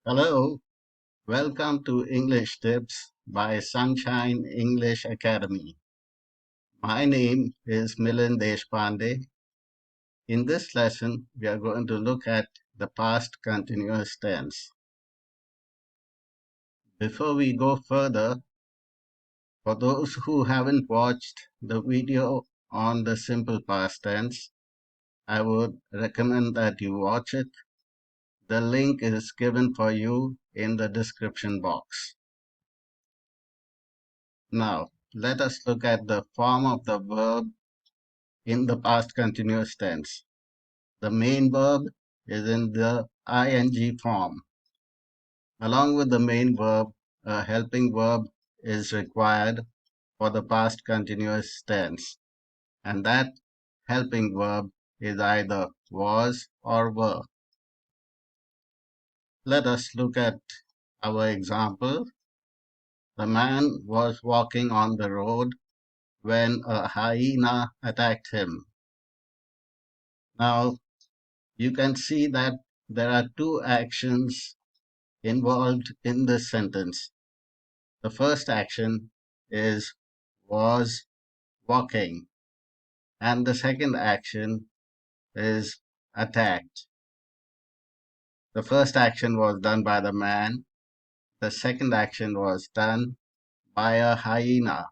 Hello, welcome to English Tips by Sunshine English Academy. My name is Milind Deshpande. In this lesson, we are going to look at the past continuous tense. Before we go further, for those who haven't watched the video on the simple past tense, I would recommend that you watch it. The link is given for you in the description box. Now, let us look at the form of the verb in the past continuous tense. The main verb is in the ing form. Along with the main verb, a helping verb is required for the past continuous tense, and that helping verb is either was or were. Let us look at our example. The man was walking on the road when a hyena attacked him. Now, you can see that there are two actions involved in this sentence. The first action is was walking, and the second action is attacked. The first action was done by the man, the second action was done by a hyena.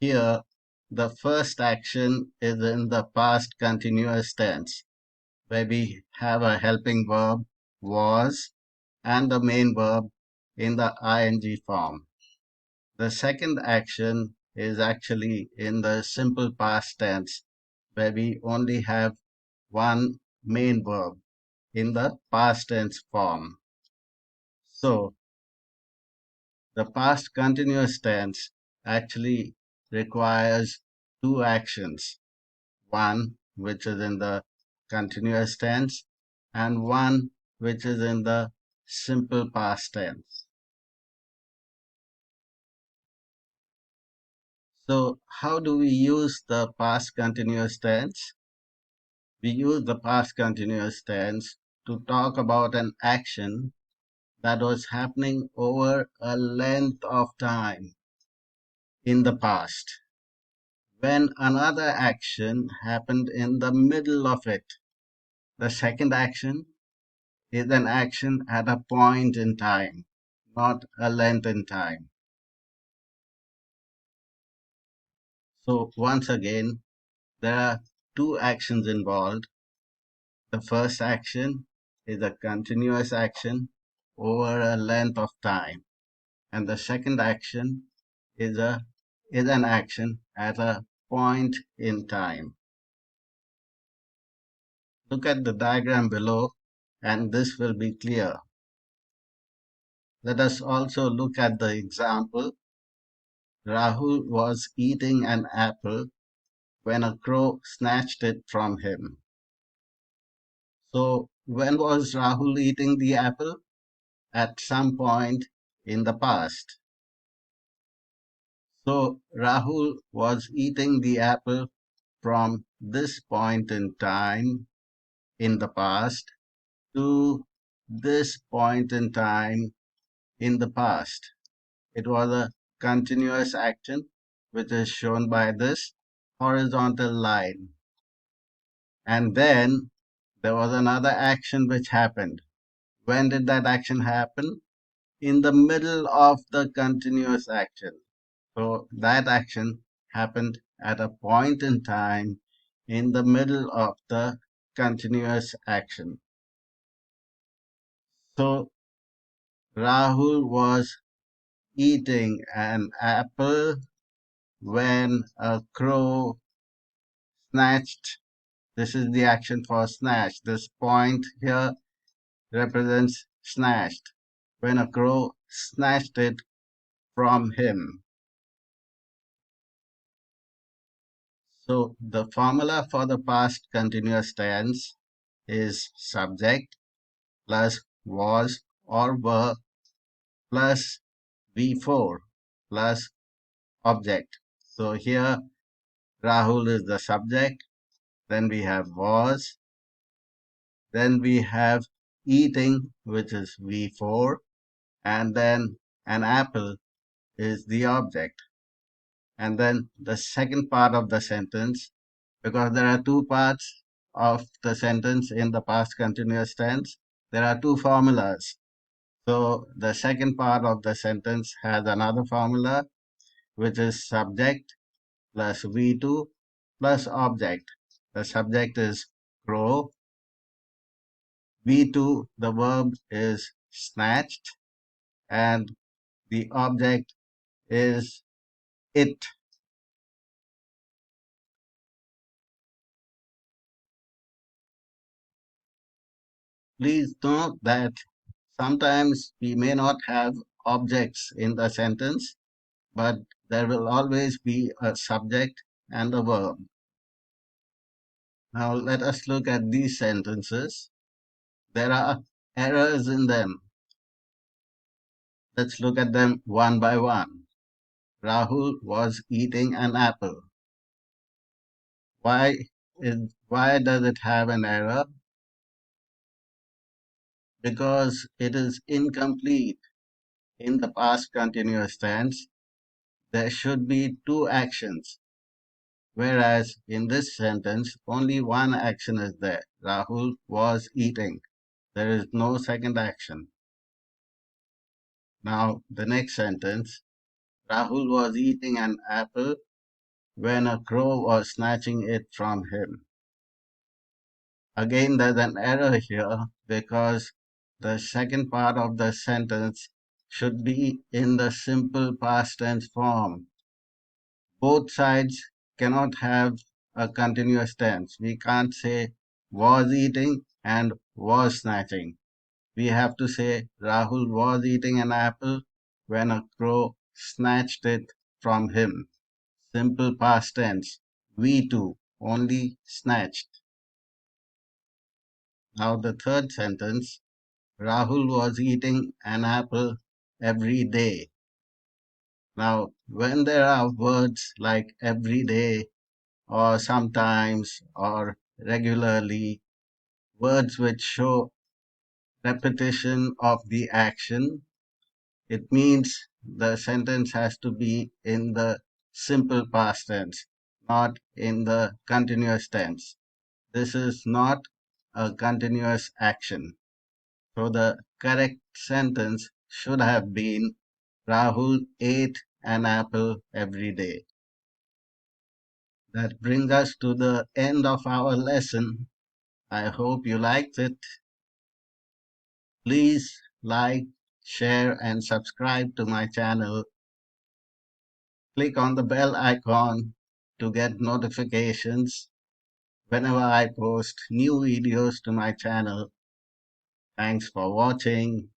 Here, the first action is in the past continuous tense, where we have a helping verb was and the main verb in the ing form. The second action is actually in the simple past tense, where we only have one main verb in the past tense form. So, the past continuous tense actually requires two actions, one which is in the continuous tense and one which is in the simple past tense. So, how do we use the past continuous tense? We use the past continuous tense to talk about an action that was happening over a length of time in the past, when another action happened in the middle of it. The second action is an action at a point in time, not a length in time. So, once again, there are two actions involved. The first action is a continuous action over a length of time, and the second action is an action at a point in time. Look at the diagram below, and this will be clear. Let us also look at the example. Rahul was eating an apple when a crow snatched it from him. So, when was Rahul eating the apple? At some point in the past. So Rahul was eating the apple from this point in time in the past to this point in time in the past. It was a continuous action which is shown by this horizontal line. And then there was another action which happened. When did that action happen? In the middle of the continuous action. So that action happened at a point in time in the middle of the continuous action. So Rahul was eating an apple when a crow snatched. This is the action for snatch. This point here represents snatched. When a crow snatched it from him. So the formula for the past continuous tense is subject plus was or were plus V4 plus object. So here Rahul is the subject, then we have was, Then we have eating, which is V4, and then an apple is the object. And then the second part of the sentence, because there are two parts of the sentence in the past continuous tense, there are two formulas. So the second part of the sentence has another formula, which is subject plus V2 plus object. The subject is crow. V2, the verb is snatched, and the object is it. Please note that sometimes we may not have objects in the sentence, but there will always be a subject and a verb. Now let us look at these sentences. There are errors in them. Let's look at them one by one. Rahul was eating an apple. Why does it have an error? Because it is incomplete. In the past continuous tense, there should be two actions, whereas in this sentence, only one action is there. Rahul was eating. There is no second action. Now, the next sentence, Rahul was eating an apple when a crow was snatching it from him. Again, there's an error here because the second part of the sentence should be in the simple past tense form. Both sides cannot have a continuous tense. We can't say was eating and was snatching. We have to say Rahul was eating an apple when a crow snatched it from him. Simple past tense. V2, only snatched. Now the third sentence, Rahul was eating an apple every day. Now, when there are words like every day or sometimes or regularly, words which show repetition of the action, it means the sentence has to be in the simple past tense, not in the continuous tense. This is not a continuous action. So the correct sentence should have been Rahul ate an apple every day. That brings us to the end of our lesson. I hope you liked it. Please like, share, and subscribe to my channel. Click on the bell icon to get notifications whenever I post new videos to my channel. Thanks for watching.